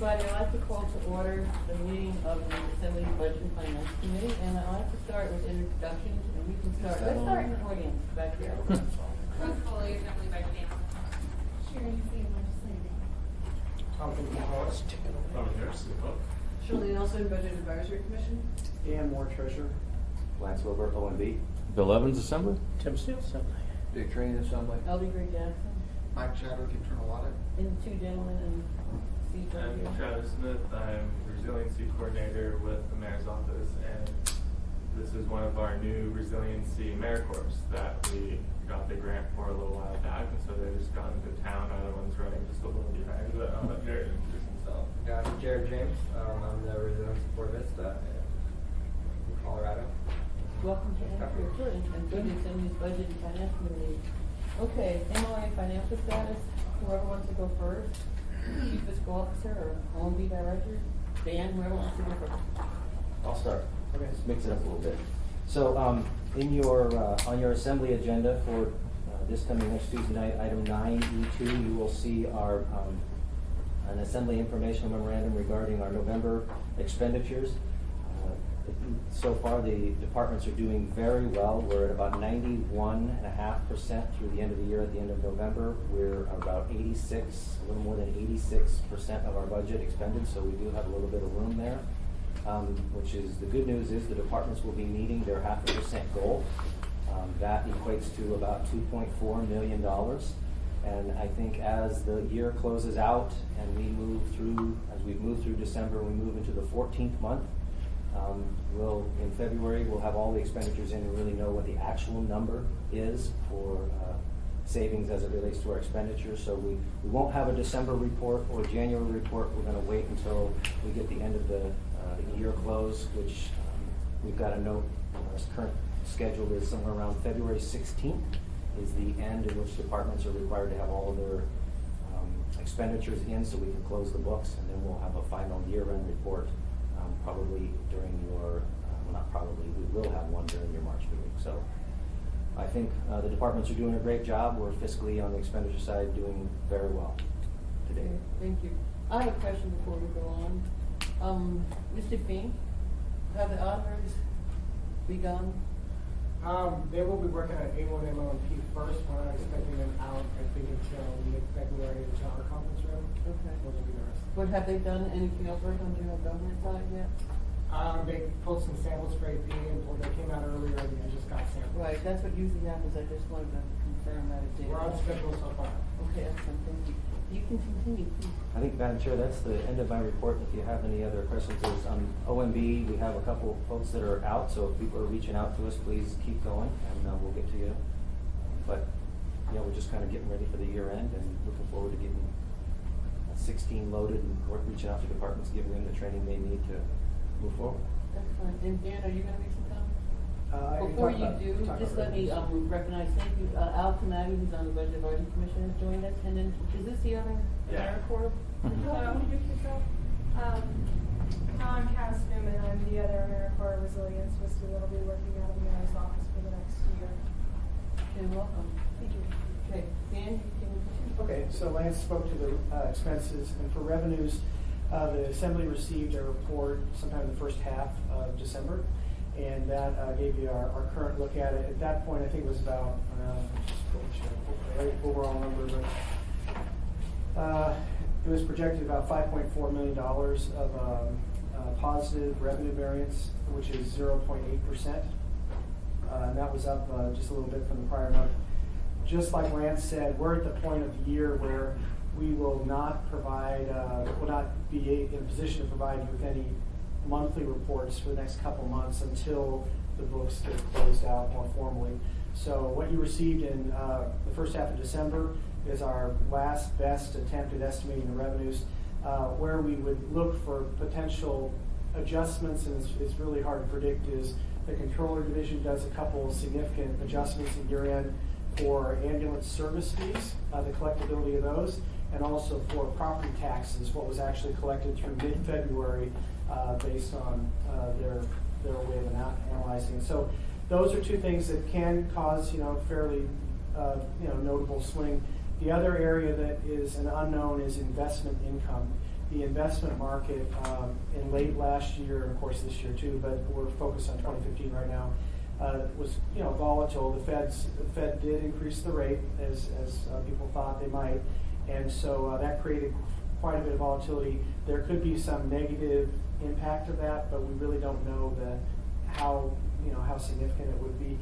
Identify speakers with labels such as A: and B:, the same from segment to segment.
A: everybody. I'd like to call to order the meeting of the Assembly Budget and Finance Committee, and I'd like to start with introductions, and we can start, let's start in the audience back there.
B: Ruth Foley, Assembly Budget Analyst.
C: Sharon Fee, legislative.
D: Jonathan Gonzalez.
E: Robert Harris, CFO.
A: Shirley Nelson, Budget Advisory Commission.
D: Dan Moore, Treasurer.
F: Lance Wilbur, OMB.
G: Bill Evans, Assembly.
D: Tim Steele, Assembly.
F: Dick Train, Assembly.
A: L.B. Greg Jackson,
D: Mike Chadwick, Internal Audit.
A: and two gentlemen, and Steve right
E: I'm
A: here.
E: Travis Smith. I'm Resiliency Coordinator with the Mayor's Office, and this is one of our new Resiliency AmeriCorps that we got the grant for a little while back, and so they've just gone to town. Other one's running just a little behind, but I'll let Jared introduce himself.
H: Yeah, I'm Jared James. I'm the resident of Port Vista in Colorado.
A: Welcome to Anchor, too, and good to Assembly's Budget and Finance Committee. Okay, MOA financial status, whoever wants to go first, Chief Fiscal Officer or OMB Director, Dan, whoever wants to go first.
F: I'll start.
D: Okay.
F: Let's mix it up a little bit. So, in your, on your assembly agenda for this coming next Tuesday night, item 9E2, you will see our, an assembly informational memorandum regarding our November expenditures. So far, the departments are doing very well. We're at about 91.5% through the end of the year. At the end of November, we're about 86, a little more than 86% of our budget expended, so we do have a little bit of room there. Which is, the good news is the departments will be meeting their 0.5% goal. That equates to about $2.4 million. And I think as the year closes out and we move through, as we've moved through December, we move into the 14th month. In February, we'll have all the expenditures in and really know what the actual number is for savings as it relates to our expenditures. So we won't have a December report or January report. We're going to wait until we get the end of the year close, which we've got a note. Our current schedule is somewhere around February 16th is the end in which departments are required to have all of their expenditures in, so we can close the books, and then we'll have a final year-end report probably during your, well, not probably, we will have one during your March meeting. So I think the departments are doing a great job. We're fiscally on the expenditure side doing very well today.
A: Okay, thank you. I have a question before we go on. Mr. Fink, have the auditors begun?
D: They will be working on A1 MLMP first. We're not expecting them out, I think, until mid-February in the tower conference room.
A: Okay.
D: Those will be the rest.
A: But have they done any field work on general government side yet?
D: They pulled some samples for AP, and they came out earlier, and they just got samples.
A: Right, that's what usually happens. I just wanted to confirm that it did.
D: We're on schedule so far.
A: Okay, excellent, thank you. You can continue, please.
F: I think, Madam Chair, that's the end of my report. If you have any other questions, there's OMB, we have a couple folks that are out, so if people are reaching out to us, please keep going, and we'll get to you. But, yeah, we're just kind of getting ready for the year end and looking forward to getting 16 loaded and reaching out to departments, giving them the training they need to move forward.
A: Excellent. And Dan, are you gonna make some comments?
D: I can
A: Before
D: talk
A: you
D: about-
A: do,
D: talk
A: just
D: about
A: let me
D: revenues.
A: recognize, thank you, Al Kamagi, who's on the Budget Advisory Commission, has joined us, and then, is this the other
E: Yeah.
A: AmeriCorps?
B: Hello, introduce yourself. I'm Cass Newman. I'm the other AmeriCorps Resilience Vista that'll be working out of the Mayor's office for the next year.
A: Okay, welcome.
B: Thank you.
A: Okay, Dan, you can continue.
D: Okay, so Lance spoke to the expenses, and for revenues, the Assembly received a report sometime in the first half of December, and that gave you our current look at it. At that point, I think it was about, overall number, but it was projected about $5.4 million of positive revenue variance, which is 0.8%. And that was up just a little bit from the prior month. Just like Lance said, we're at the point of the year where we will not provide, will not be in a position to provide you with any monthly reports for the next couple months until the books get closed out more formally. So what you received in the first half of December is our last best attempt at estimating the revenues. Where we would look for potential adjustments, and it's really hard to predict, is the Controller Division does a couple of significant adjustments at year end for ambulance service fees, the collectability of those, and also for property taxes, what was actually collected through mid-February based on their way of analyzing. So those are two things that can cause, fairly, notable swing. The other area that is an unknown is investment income. the investment market in late last year, and of course this year too, but we're focused on 2015 right now, was volatile. The Fed did increase the rate as people thought they might, and so that created quite a bit of volatility. There could be some negative impact of that, but we really don't know how significant it would be.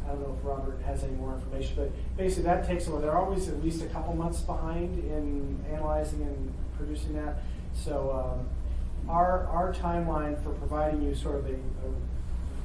D: I don't know if Robert has any more information, but basically that takes them. They're always at least a couple months behind in analyzing and producing that. So our timeline for providing you sort of a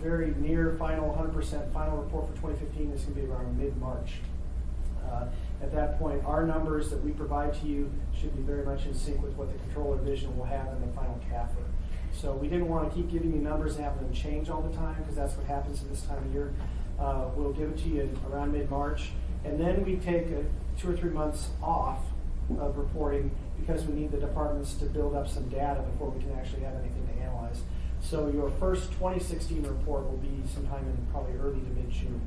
D: very near final 100% final report for 2015 is going to be around mid-March. At that point, our numbers that we provide to you should be very much in sync with what the controller division will have in the final CAFR. So we didn't want to keep giving you numbers and having them change all the time, because that's what happens at this time of year. We'll give it to you around mid-March, and then we take 2 or 3 months off of reporting because we need the departments to build up some data before we can actually have anything to analyze. So your first 2016 report will be sometime in probably early to mid-June.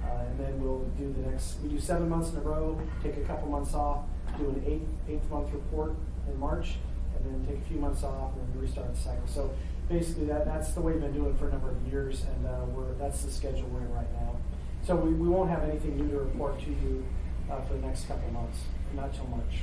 D: And then we'll do we do 7 months in a row, take a couple months off, do an eighth month report in March, and then take a few months off and then restart the cycle. So basically that's the way we've been doing for a number of years, and that's the schedule we're in right now. So we won't have anything new to report to you for the next couple of months, not till March.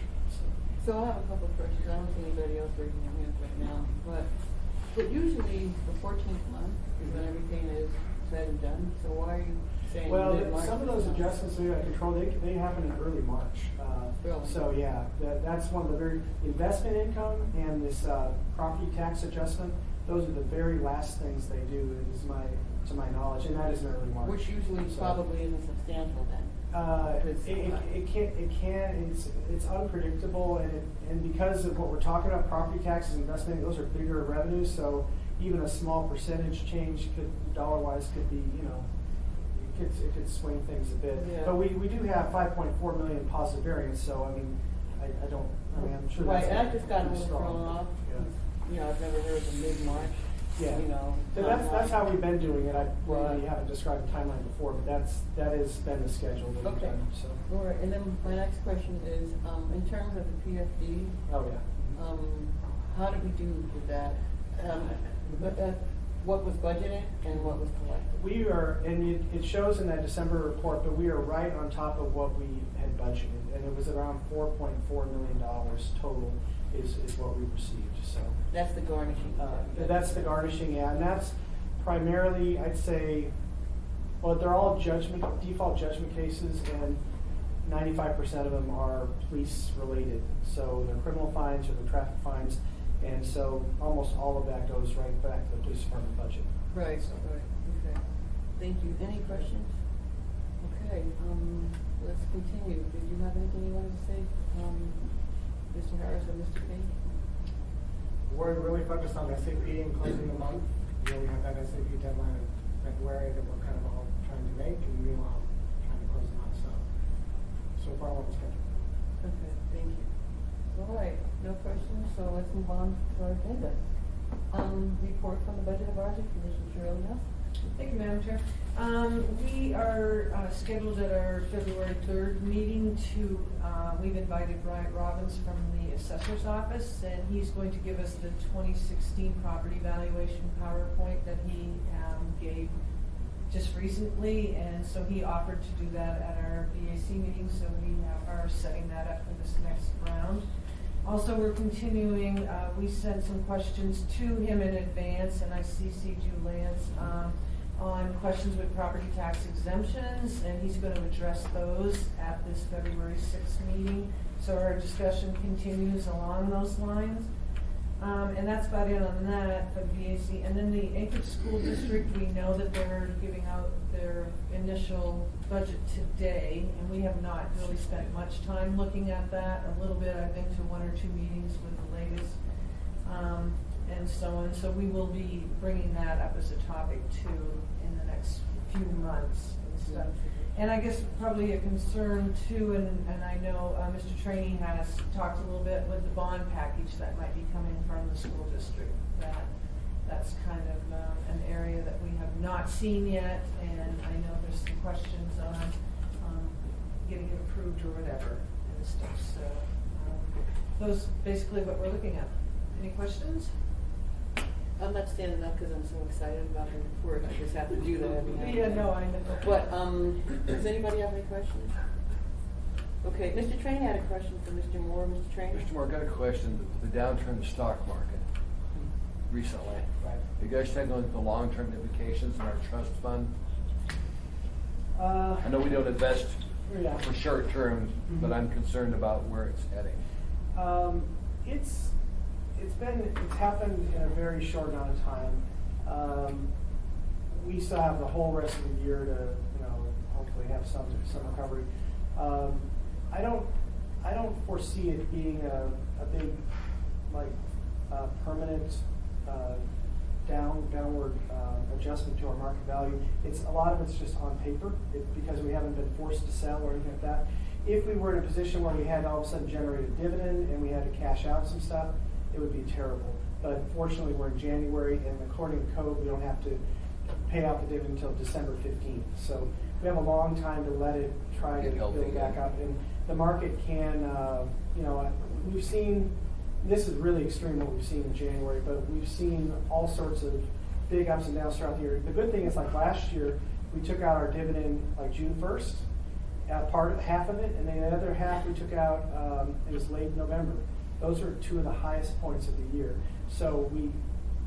A: So I have a couple of questions. I don't see anybody else raising their hands right now, but usually the 14th month is when everything is said and done. So why are you saying mid-March?
D: Some of those adjustments we got control, they happen in early March.
A: Really?
D: So yeah, that's one of the very investment income and this property tax adjustment. Those are the very last things they do, to my knowledge, and that is in early March.
A: Which usually probably isn't substantial then.
D: It's unpredictable, and because of what we're talking about, property taxes, investment, those are bigger revenues. So even a small percentage change dollar-wise could be, it could swing things a bit.
A: Yeah.
D: But we do have 5.4 million positive variance. So I'm sure
A: Right,
D: that's
A: and I just got a
D: pretty
A: little
D: strong.
A: thrown off.
D: Yeah.
A: I've never heard of mid-March.
D: Yeah. So that's how we've been doing it. We haven't described the timeline before, but that has been the schedule that we've
A: Okay.
D: done. So.
A: All right, and then my next question is, in terms of the PFD,
D: Oh yeah.
A: how did we do with that? What was budgeted and what was collected?
D: We are, and it shows in that December report, but we are right on top of what we had budgeted, and it was around $4.4 million total is what we received. So
A: That's the garnishing.
D: that's the garnishing, yeah, and that's primarily, I'd say, well, they're all default judgment cases, and 95% of them are police related. So they're criminal fines or they're traffic fines. And so almost all of that goes right back to the police department budget.
A: Right, right, okay. Thank you. Any questions? Okay, let's continue. Did you have anything you wanted to say, Mr. Harris or Mr. King?
G: We're really focused on SAP and closing the month. We have that SAP deadline in February that we're kind of all trying to make, and meanwhile trying to close the month. So far we're on schedule.
A: Okay, thank you. All right, no questions, so let's move on to our agenda. Report from the Budget Advisory Commission, Shirley Nelson.
I: Thank you, Madam Chair. We are scheduled at our February 3rd meeting to, we've invited Bryant Robbins from the Assessor's Office, and he's going to give us the 2016 property valuation PowerPoint that he gave just recently, and so he offered to do that at our BAC meeting, so we are setting that up for this next round. Also, we're continuing, we sent some questions to him in advance, and I CC'd you, Lance, on questions with property tax exemptions, and he's going to address those at this February 6th meeting. So our discussion continues along those lines. And that's about it on that for the BAC. And then the Anchorage School District, we know that they're giving out their initial budget today, and we have not really spent much time looking at that. A little bit, I've been to 1 or 2 meetings with the latest, and so on. So we will be bringing that up as a topic too in the next few months and stuff. And I guess probably a concern too, and I know Mr. Trainee has talked a little bit with the bond package that might be coming from the school district. That's kind of an area that we have not seen yet, and I know there's some questions on getting it approved or whatever and stuff. So those basically what we're looking at. Any questions?
A: I'm not standing up because I'm so excited about the report, I just have to do that every now and
I: Yeah,
A: then.
I: no, I know.
A: But, does anybody have any questions? Okay, Mr. Train had a question for Mr. Moore. Mr. Train?
J: Mr. Moore, got a question. The downturn in the stock market recently.
D: Right.
J: You guys taking a look at the long-term implications in our trust fund? I know we don't invest
D: Yeah.
J: for short term, but I'm concerned about where it's heading.
D: It's happened in a very short amount of time. We still have the whole rest of the year to, hopefully have some recovery. I don't foresee it being a big, permanent, downward adjustment to our market value. A lot of it's just on paper, because we haven't been forced to sell or anything like that. If we were in a position where we had all of a sudden generated a dividend and we had to cash out some stuff, it would be terrible. But fortunately, we're in January, and according to code, we don't have to pay out the dividend until December 15th. So we have a long time to let it try to
J: Get healthy
D: build back
J: again.
D: up. And the market can, we've seen, this is really extreme what we've seen in January, but we've seen all sorts of big ups and downs throughout the year. The good thing is, like last year, we took out our dividend like June 1st, half of it, and then the other half we took out, it was late November. Those are two of the highest points of the year. So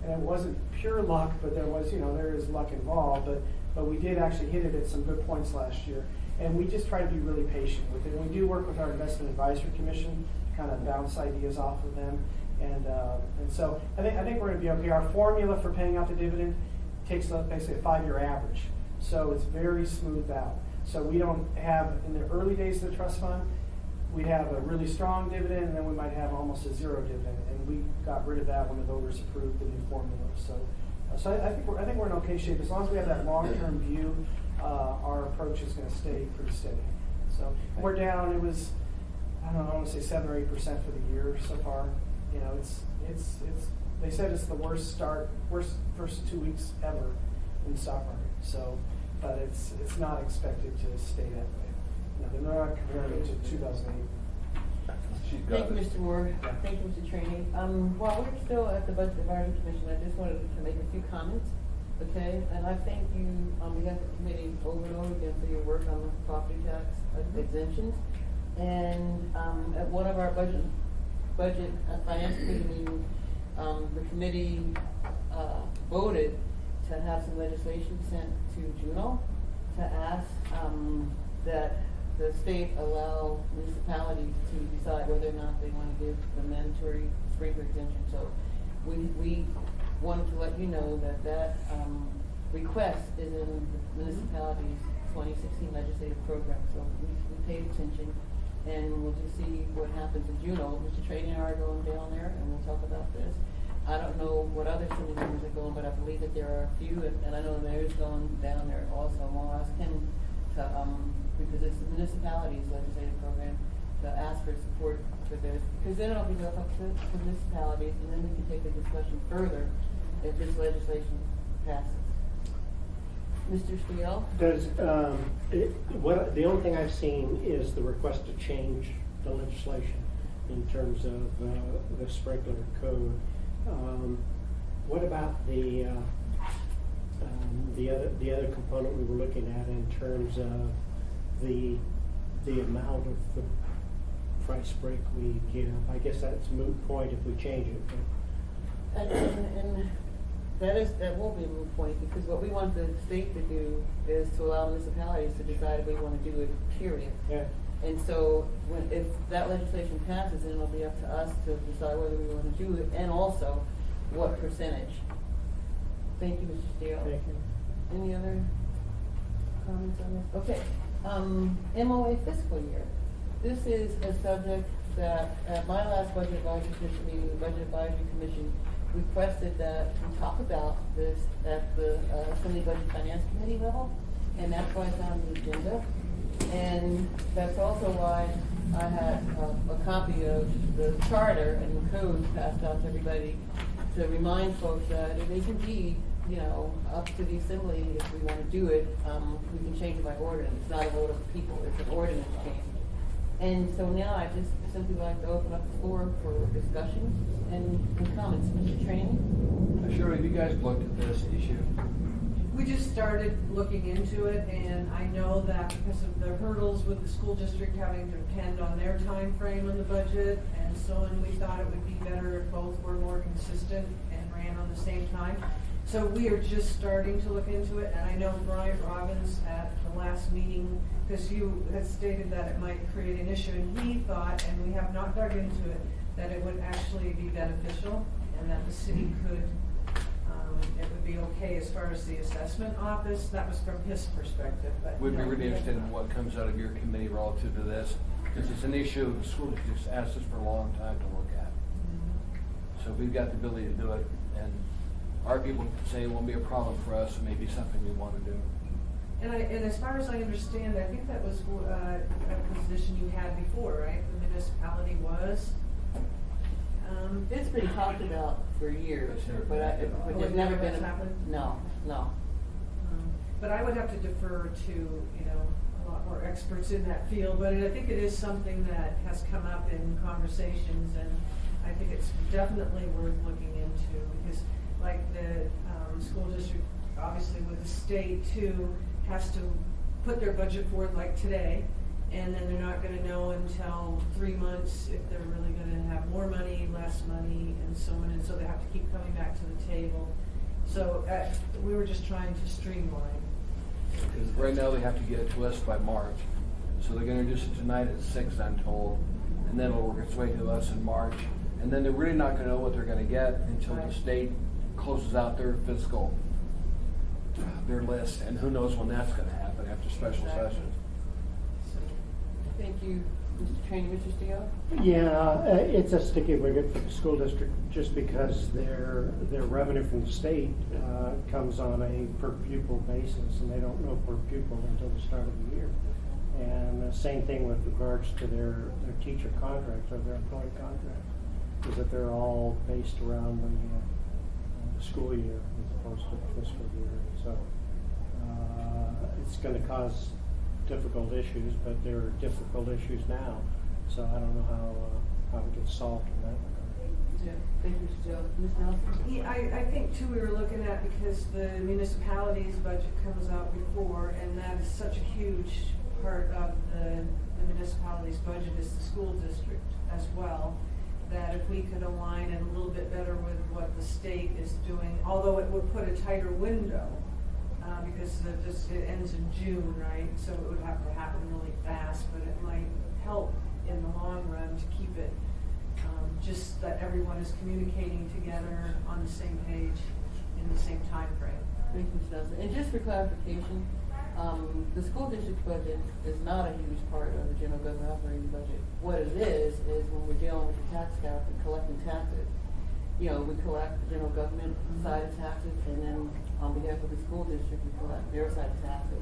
D: and it wasn't pure luck, but there was, there is luck involved, but we did actually hit it at some good points last year. And we just try to be really patient with it. And we do work with our Investment Advisory Commission, kind of bounce ideas off of them. And so I think we're going to be okay. Our formula for paying out the dividend takes basically a 5-year average. So it's very smoothed out. So we don't have, in the early days of the trust fund, we'd have a really strong dividend, and then we might have almost a zero dividend. And we got rid of that when the voters approved the new formula. So I think we're in okay shape. As long as we have that long-term view, our approach is going to stay pretty steady. So we're down. It was, I don't know, I want to say 7 or 8% for the year so far. It's. They said it's the worst first 2 weeks ever in the stock market. So, but it's not expected to stay that way. They're not comparing it to 2008.
J: She's got
A: Thank you,
J: it.
A: Mr. Moore.
D: Yeah.
A: Thank you, Mr. Trainee. While we're still at the Budget Advisory Commission, I just wanted to make a few comments, okay? And I thank you, on behalf of the committee, over and over again for your work on the property tax exemptions. And at one of our budget finance committee meetings, the committee voted to have some legislation sent to Juneau to ask that the state allow municipalities to decide whether or not they want to give the mandatory sprinkler exemption. So we wanted to let you know that request is in the municipality's 2016 legislative program. So we paid attention, and we'll just see what happens in Juneau. Mr. Trady and I are going down there, and we'll talk about this. I don't know what other city members are going, but I believe that there are a few, and I know the mayor's going down there also. And we'll ask him to, because it's the municipality's legislative program, to ask for support for this, because then it'll be left up to municipalities, and then we can take the discussion further if this legislation passes. Mr. Steele?
K: The only thing I've seen is the request to change the legislation in terms of the sprinkler code. What about the other component we were looking at in terms of the amount of the price break we give? I guess that's a moot point if we change it.
A: And that will be a moot point, because what we want the state to do is to allow municipalities to decide if we want to do it, period.
K: Yeah.
A: And so if that legislation passes, then it'll be up to us to decide whether we want to do it, and also what percentage. Thank you, Mr. Steele.
K: Thank you.
A: Any other comments on this? Okay, MOA fiscal year. This is a subject that at my last Budget Advisory Commission meeting, the Budget Advisory Commission requested that we talk about this at the Assembly Budget Finance Committee level, and that's why it's on the agenda. And that's also why I had a copy of the charter and the code passed out to everybody to remind folks that it is indeed, up to the Assembly if we want to do it. We can change it by ordinance. It's not a vote of the people, it's an ordinance change. And so now I just simply like to open up the floor for discussion and comments. Mr. Trainee?
J: Shirley, have you guys looked at this issue?
I: We just started looking into it, and I know that because of the hurdles with the school district having to depend on their time frame on the budget and so on, we thought it would be better if both were more consistent and ran on the same time. So we are just starting to look into it, and I know Brian Robbins at the last meeting, because you had stated that it might create an issue, and he thought, and we have not dug into it, that it would actually be beneficial and that the city could, it would be okay as far as the assessment office. That was from his perspective, but.
J: We'd be
I: no,
J: really
I: we
J: interested in
I: haven't.
J: what comes out of your committee relative to this, because it's an issue the school district's asked us for a long time to look at. So we've got the ability to do it, and our people say it won't be a problem for us, and maybe something we want to do.
I: And as far as I understand, I think that was a position you had before, right? The municipality was?
A: It's been talked about for years, but
I: Oh,
A: there's
I: it
A: never
I: never
A: been.
I: has happened?
A: No.
I: But I would have to defer to, a lot more experts in that field, but I think it is something that has come up in conversations, and I think it's definitely worth looking into, because like the school district, obviously with the state too, has to put their budget forth like today, and then they're not gonna know until 3 months if they're really gonna have more money, less money, and so on, and so they have to keep coming back to the table. So we were just trying to streamline.
J: Because right now they have to get it to us by March. So they're gonna introduce it tonight at 6, I'm told, and then it'll work its way to us in March. And then they're really not gonna know what they're gonna get until the
I: Right.
J: state closes out their fiscal, their list, and who knows when that's gonna happen after special
I: Exactly.
J: sessions.
A: Thank you, Mr. Trainee. Mr. Steele?
K: Yeah, it's a sticky wicket for the school district just because their revenue from the state comes on a per pupil basis, and they don't know per pupil until the start of the year. And the same thing with regards to their teacher contracts or their employee contracts, is that they're all based around the school year as opposed to the fiscal year. So it's going to cause difficult issues, but there are difficult issues now. So I don't know how it gets solved in that regard.
A: Yeah. Thank you, Mr. Steele. Ms. Nelson?
I: Yeah, I think too, we were looking at, because the municipality's budget comes out before, and that is such a huge part of the municipality's budget is the school district as well, that if we could align it a little bit better with what the state is doing, although it would put a tighter window, because it ends in June, right? So it would have to happen really fast, but it might help in the long run to keep it, just that everyone is communicating together on the same page in the same time frame.
A: Thank you, Mr. Nelson. And just for clarification, the school district budget is not a huge part of the general government operating budget. What it is when we're dealing with the tax cap and collecting taxes. We collect the general government side of taxes, and then on behalf of the school district, we collect their side of taxes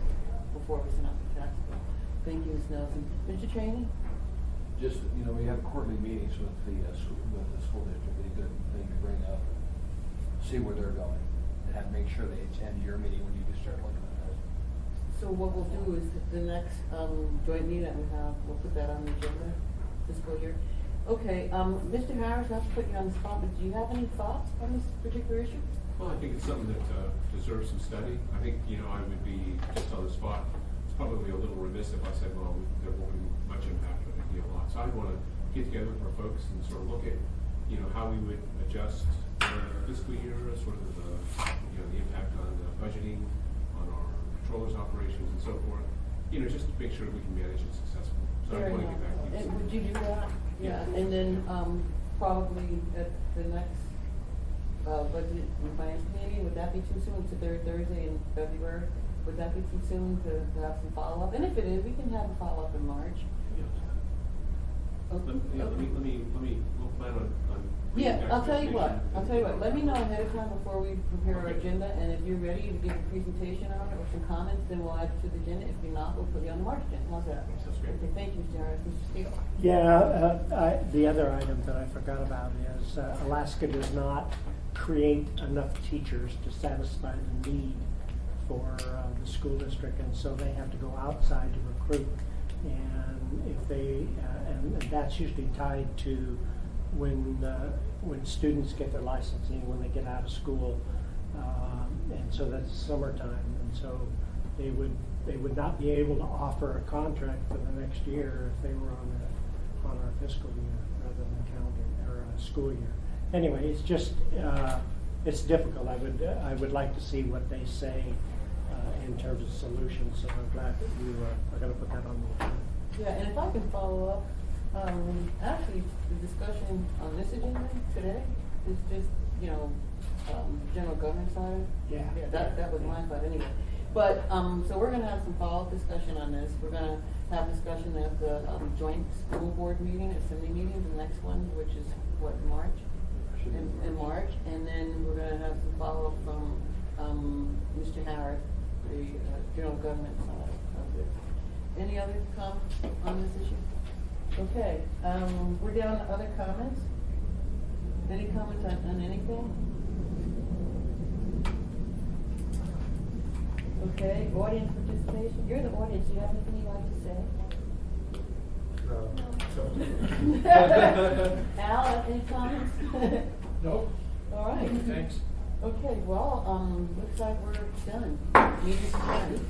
A: before we send out the tax bill. Thank you, Ms. Nelson. Mr. Trainee?
J: Just, we have quarterly meetings with the school district, it'd be a good thing to bring up, see where they're going, and make sure they attend your meeting when you can start looking at that.
A: So what we'll do is the next joint meeting that we have, we'll put that on the agenda fiscal year. Okay, Mr. Harris, not to put you on the spot, but do you have any thoughts on this particular issue?
L: Well, I think it's something that deserves some study. I think, I would be just on the spot. It's probably a little remiss if I said, well, there won't be much impact, but there'd be a lot. So I'd want to get together with our folks and sort of look at, how we would adjust our fiscal year, sort of the impact on budgeting, on our controllers' operations and so forth, just to make sure we can manage it successfully. So I
A: Fair
L: want to
A: enough.
L: get back to you.
A: And would you do that? Yeah, and then probably at the next budget and finance committee, would that be too soon? It's the third Thursday in February. Would that be too soon to have some follow-up? And if it is, we can have a follow-up in March.
L: We'll plan on.
A: Yeah, I'll tell you what, let me know ahead of time before we prepare our agenda, and if you're ready to give a presentation on it or some comments, then we'll add it to the agenda. If you're not, we'll put you on the March agenda. How's that?
L: Sounds great.
A: Okay, thank you, Mr. Harris. Mr. Steele?
K: Yeah, the other item that I forgot about is Alaska does not create enough teachers to satisfy the need for the school district, and so they have to go outside to recruit. And And if they, and that's usually tied to when students get their licensing, when they get out of school. And so that's summertime, and so they would not be able to offer a contract for the next year if they were on our fiscal year rather than calendar or school year. Anyway, it's just it's difficult. I would like to see what they say in terms of solutions. So I'm glad that you are going to put that on the agenda.
A: Yeah, and if I can follow up, actually, the discussion on this agenda today is just, general government side.
K: Yeah.
A: That was my thought anyway. But, so we're gonna have some follow-up discussion on this. We're gonna have discussion at the, joint school board meeting, assembly meeting, the next one, which is what, March? In March, and then we're gonna have some follow-up from, Mr. Harris, the, general government side of this. Any other comments on this issue? Okay, we're down to other comments. Any comments on anything? Okay, audience participation. You're the audience. Do you have anything you'd like to say?
H: No.
A: Al, any comments?
L: Nope.
A: All right.
L: Thanks.
A: Okay, well, looks like we're done. Meeting's done.